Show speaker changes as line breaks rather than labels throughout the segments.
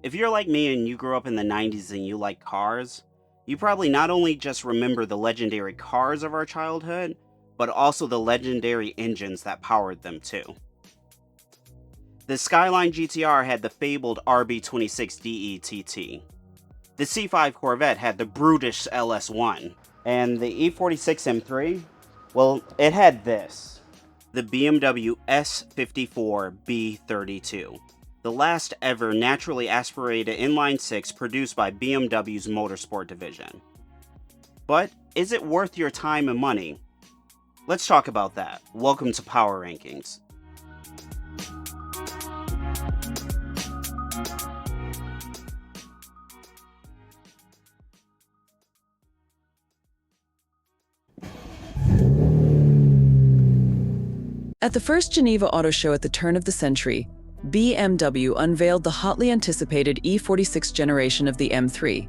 If you're like me and you grew up in the 90s and you like cars, you probably not only just remember the legendary cars of our childhood, but also the legendary engines that powered them too. The Skyline GTR had the fabled RB26 DETT. The C5 Corvette had the brutish LS1. And the E46 M3, well, it had this. The BMW S54 B32. The last ever naturally aspirated inline 6 produced by BMW's motorsport division. But is it worth your time and money? Let's talk about that. Welcome to Power Rankings.
At the first Geneva Auto Show at the turn of the century, BMW unveiled the hotly anticipated E46 generation of the M3.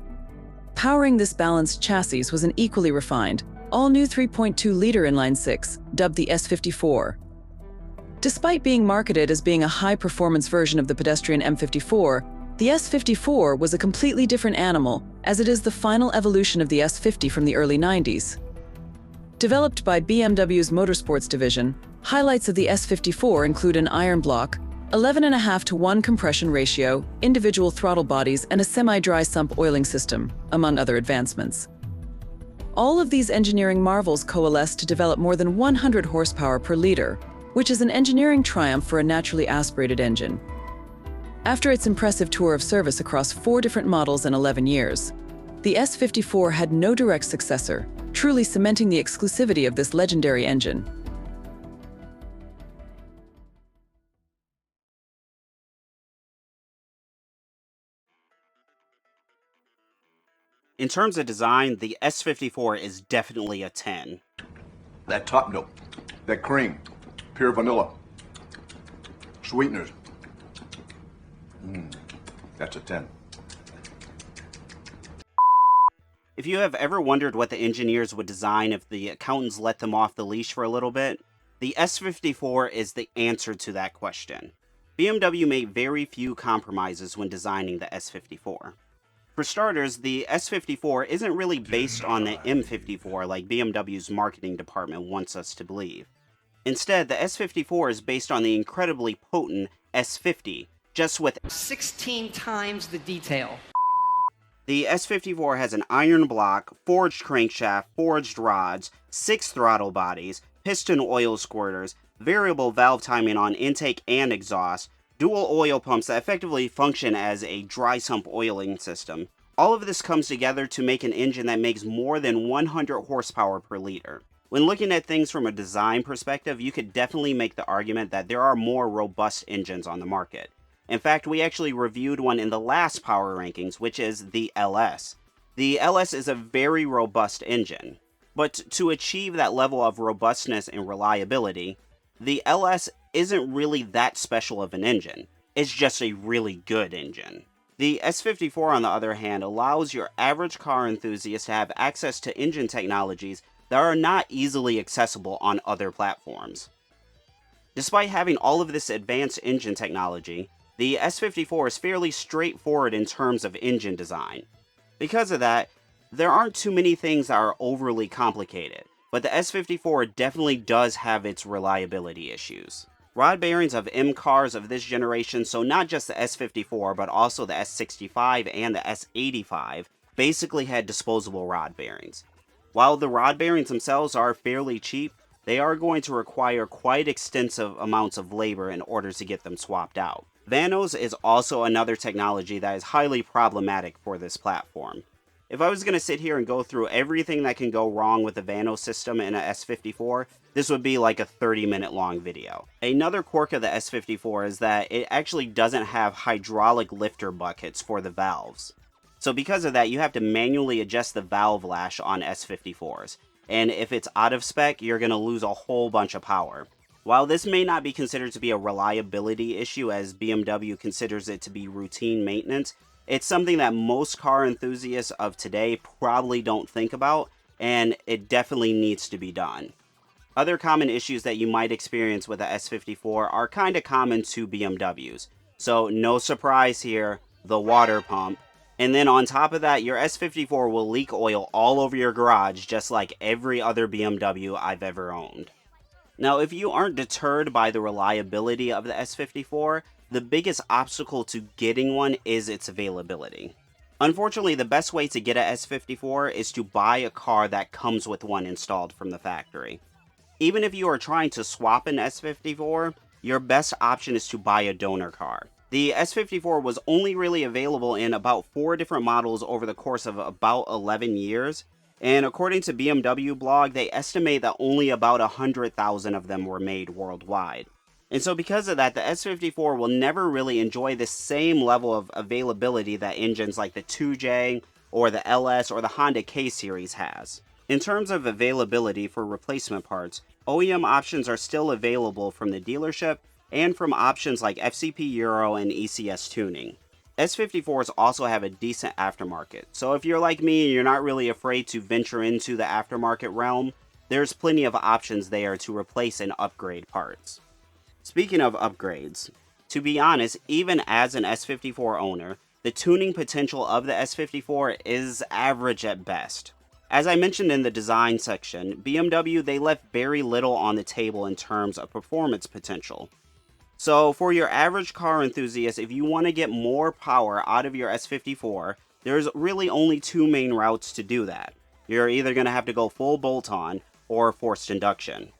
Powering this balanced chassis was an equally refined, all-new 3.2-liter inline-six, dubbed the S54. Despite being marketed as being a high-performance version of the pedestrian M54, the S54 was a completely different animal, as it is the final evolution of the S50 from the early 90s. Developed by BMW's motorsports division, highlights of the S54 include an iron block, 11.5:1 compression ratio, individual throttle bodies, and a semi-dry sump oiling system, among other advancements. All of these engineering marvels coalesce to develop more than 100 horsepower per liter, which is an engineering triumph for a naturally aspirated engine. After its impressive tour of service across 4 different models in 11 years, the S54 had no direct successor, truly cementing the exclusivity of this legendary engine.
In terms of design, the S54 is definitely a 10.
That top note, that cream, pure vanilla, sweeteners. That's a 10.
If you have ever wondered what the engineers would design if the accountants let them off the leash for a little bit, the S54 is the answer to that question. BMW made very few compromises when designing the S54. For starters, the S54 isn't really based on the M54 like BMW's marketing department wants us to believe. Instead, the S54 is based on the incredibly potent S50, just with
16 times the detail.
The S54 has an iron block, forged crankshaft, forged rods, 6 throttle bodies, piston oil squirters, variable valve timing on intake and exhaust, dual oil pumps that effectively function as a dry sump oiling system. All of this comes together to make an engine that makes more than 100 horsepower per liter. When looking at things from a design perspective, you could definitely make the argument that there are more robust engines on the market. In fact, we actually reviewed one in the last Power Rankings, which is the LS. The LS is a very robust engine, but to achieve that level of robustness and reliability, the LS isn't really that special of an engine. It's just a really good engine. The S54, on the other hand, allows your average car enthusiast to have access to engine technologies that are not easily accessible on other platforms. Despite having all of this advanced engine technology, the S54 is fairly straightforward in terms of engine design. Because of that, there aren't too many things that are overly complicated, but the S54 definitely does have its reliability issues. Rod bearings of M cars of this generation, so not just the S54 but also the S65 and the S85, basically had disposable rod bearings. While the rod bearings themselves are fairly cheap, they are going to require quite extensive amounts of labor in order to get them swapped out. VANOS is also another technology that is highly problematic for this platform. If I was going to sit here and go through everything that can go wrong with the VANOS system in a S54, this would be like a 30-minute long video. Another quirk of the S54 is that it actually doesn't have hydraulic lifter buckets for the valves. So because of that, you have to manually adjust the valve lash on S54s. And if it's out of spec, you're going to lose a whole bunch of power. While this may not be considered to be a reliability issue as BMW considers it to be routine maintenance, it's something that most car enthusiasts of today probably don't think about, and it definitely needs to be done. Other common issues that you might experience with the S54 are kind of common to BMWs, so no surprise here, the water pump, and then on top of that, your S54 will leak oil all over your garage just like every other BMW I've ever owned. Now, if you aren't deterred by the reliability of the S54, the biggest obstacle to getting one is its availability. Unfortunately, the best way to get a S54 is to buy a car that comes with one installed from the factory. Even if you are trying to swap an S54, your best option is to buy a donor car. The S54 was only really available in about 4 different models over the course of about 11 years, and according to BMW blog, they estimate that only about 100,000 of them were made worldwide. And so because of that, the S54 will never really enjoy the same level of availability that engines like the 2J or the LS or the Honda K-Series has. In terms of availability for replacement parts, OEM options are still available from the dealership and from options like FCP Euro and ECS tuning. S54s also have a decent aftermarket, so if you're like me and you're not really afraid to venture into the aftermarket realm, there's plenty of options there to replace and upgrade parts. Speaking of upgrades, to be honest, even as an S54 owner, the tuning potential of the S54 is average at best. As I mentioned in the design section, BMW, they left very little on the table in terms of performance potential. So for your average car enthusiast, if you want to get more power out of your S54, there's really only 2 main routes to do that. You're either going to have to go full bolt-on or forced induction.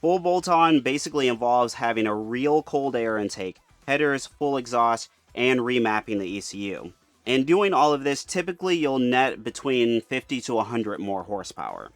Full bolt-on basically involves having a real cold air intake, headers, full exhaust, and remapping the ECU. And doing all of this, typically you'll net between 50 to 100 more horsepower.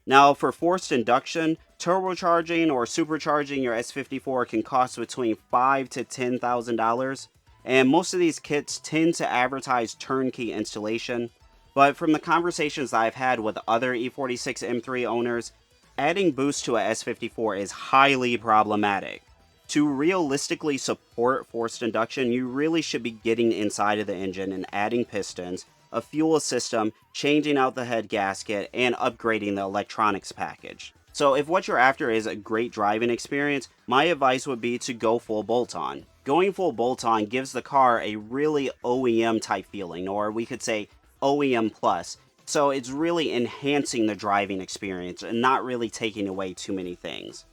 Now for forced induction, turbocharging or supercharging your S54 can cost between $5,000 to $10,000, and most of these kits tend to advertise turnkey installation, but from the conversations I've had with other E46 M3 owners, adding boost to a S54 is highly problematic. To realistically support forced induction, you really should be getting inside of the engine and adding pistons, a fuel system, changing out the head gasket, and upgrading the electronics package. So if what you're after is a great driving experience, my advice would be to go full bolt-on. Going full bolt-on gives the car a really OEM type feeling, or we could say OEM plus. So it's really enhancing the driving experience and not really taking away too many things.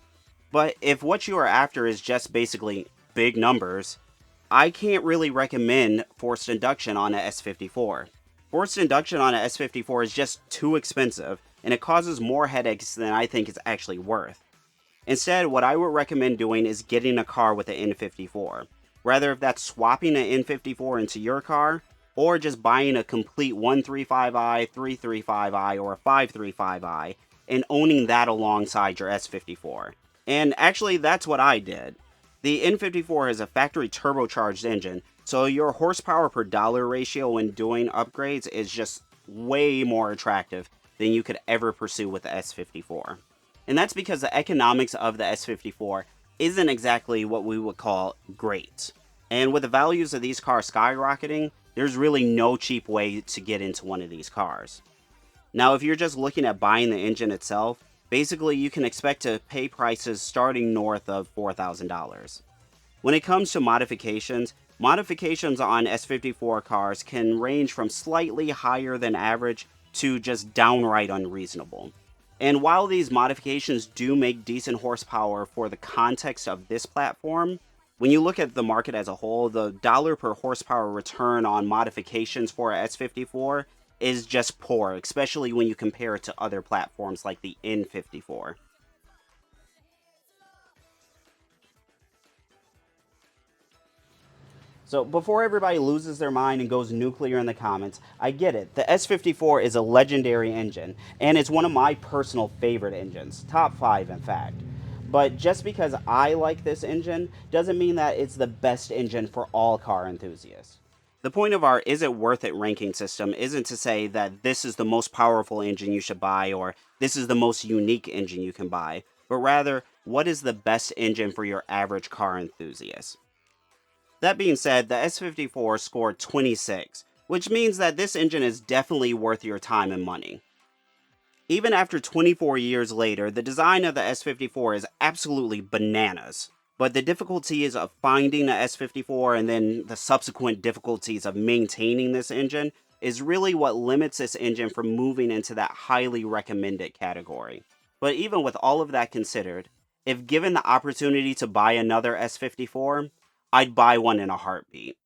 But if what you are after is just basically big numbers, I can't really recommend forced induction on a S54. Forced induction on a S54 is just too expensive, and it causes more headaches than I think it's actually worth. Instead, what I would recommend doing is getting a car with an N54. Whether if that's swapping an N54 into your car, or just buying a complete 135i, 335i, or a 535i, and owning that alongside your S54. And actually, that's what I did. The N54 has a factory turbocharged engine, so your horsepower per dollar ratio when doing upgrades is just way more attractive than you could ever pursue with the S54. And that's because the economics of the S54 isn't exactly what we would call great. And with the values of these cars skyrocketing, there's really no cheap way to get into one of these cars. Now, if you're just looking at buying the engine itself, basically you can expect to pay prices starting north of $4,000. When it comes to modifications on S54 cars can range from slightly higher than average to just downright unreasonable. And while these modifications do make decent horsepower for the context of this platform, when you look at the market as a whole, the dollar per horsepower return on modifications for a S54 is just poor, especially when you compare it to other platforms like the N54. So before everybody loses their mind and goes nuclear in the comments, I get it. The S54 is a legendary engine, and it's one of my personal favorite engines. Top 5, in fact. But just because I like this engine doesn't mean that it's the best engine for all car enthusiasts. The point of our is it worth it ranking system isn't to say that this is the most powerful engine you should buy or this is the most unique engine you can buy, but rather, what is the best engine for your average car enthusiast? That being said, the S54 scored 26, which means that this engine is definitely worth your time and money. Even after 24 years later, the design of the S54 is absolutely bananas. But the difficulties of finding a S54 and then the subsequent difficulties of maintaining this engine is really what limits this engine from moving into that highly recommended category. But even with all of that considered, if given the opportunity to buy another S54, I'd buy one in a heartbeat.